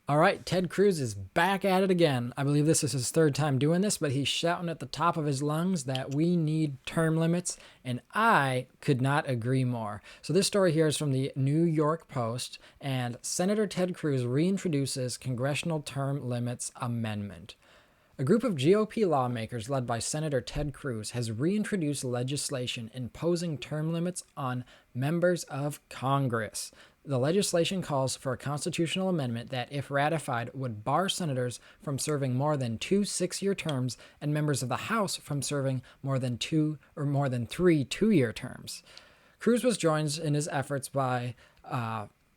All right, Ted Cruz is back at it again. I believe this is his third time doing this, but he's shouting at the top of his lungs that we need term limits, and I could not agree more. So, this story here is from the New York Post, and Senator Ted Cruz reintroduces Congressional Term Limits Amendment. A group of GOP lawmakers led by Senator Ted Cruz has reintroduced legislation imposing term limits on members of Congress. The legislation calls for a constitutional amendment that, if ratified, would bar senators from serving more than 2 6-year terms and members of the House from serving more than 3 2-year terms. Cruz was joined in his efforts by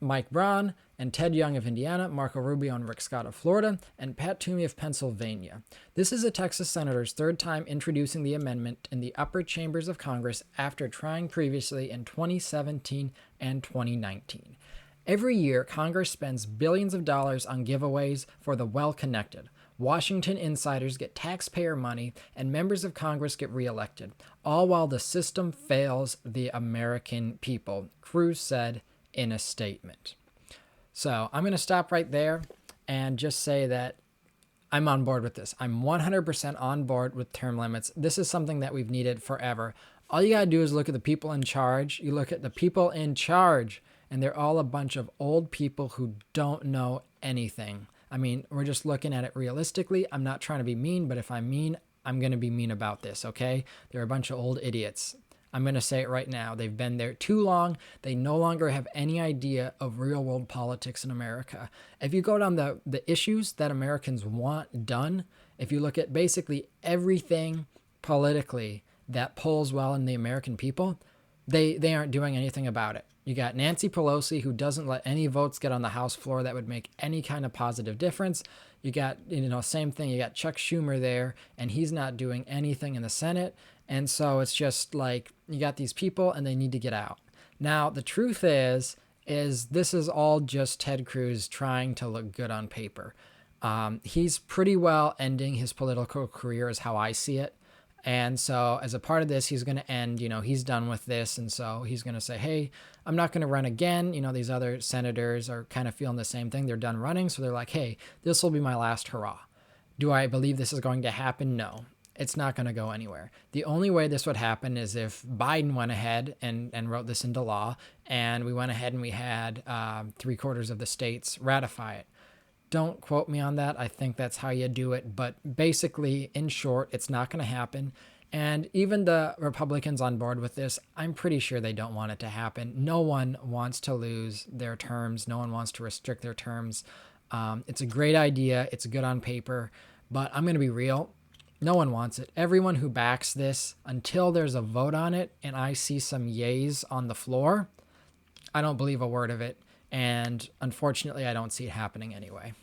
Mike Braun and Ted Young of Indiana, Marco Rubio and Rick Scott of Florida, and Pat Toomey of Pennsylvania. This is a Texas senator's third time introducing the amendment in the upper chambers of Congress after trying previously in 2017 and 2019. Every year, Congress spends billions of dollars on giveaways for the well-connected. Washington insiders get taxpayer money, and members of Congress get reelected, all while the system fails the American people, Cruz said in a statement. So I'm going to stop right there and just say that I'm on board with this. I'm 100% on board with term limits. This is something that we've needed forever. All you got to do is look at the people in charge. You look at the people in charge, and they're all a bunch of old people who don't know anything. I mean, we're just looking at it realistically. I'm not trying to be mean, but if I'm mean, I'm going to be mean about this, okay? They're a bunch of old idiots. I'm going to say it right now. They've been there too long. They no longer have any idea of real world politics in America. If you go down the issues that Americans want done, if you look at basically everything politically that polls well in the American people, they aren't doing anything about it. You got Nancy Pelosi, who doesn't let any votes get on the House floor that would make any kind of positive difference. You got, same thing. You got Chuck Schumer there, and he's not doing anything in the Senate. And so it's just like you got these people and they need to get out. Now, the truth is this is all just Ted Cruz trying to look good on paper. He's pretty well ending his political career is how I see it. And so as a part of this, he's going to end, he's done with this. And so he's going to say, hey, I'm not going to run again. These other senators are kind of feeling the same thing. They're done running. So they're like, hey, this will be my last hurrah. Do I believe this is going to happen? No. It's not going to go anywhere. The only way this would happen is if Biden went ahead and wrote this into law, and we went ahead and we had 3/4 of the states ratify it. Don't quote me on that. I think that's how you do it. But basically, in short, it's not going to happen. And even the Republicans on board with this, I'm pretty sure they don't want it to happen. No one wants to lose their terms. No one wants to restrict their terms. It's a great idea. It's good on paper. But I'm going to be real. No one wants it. Everyone who backs this, until there's a vote on it and I see some yays on the floor, I don't believe a word of it. And unfortunately, I don't see it happening anyway.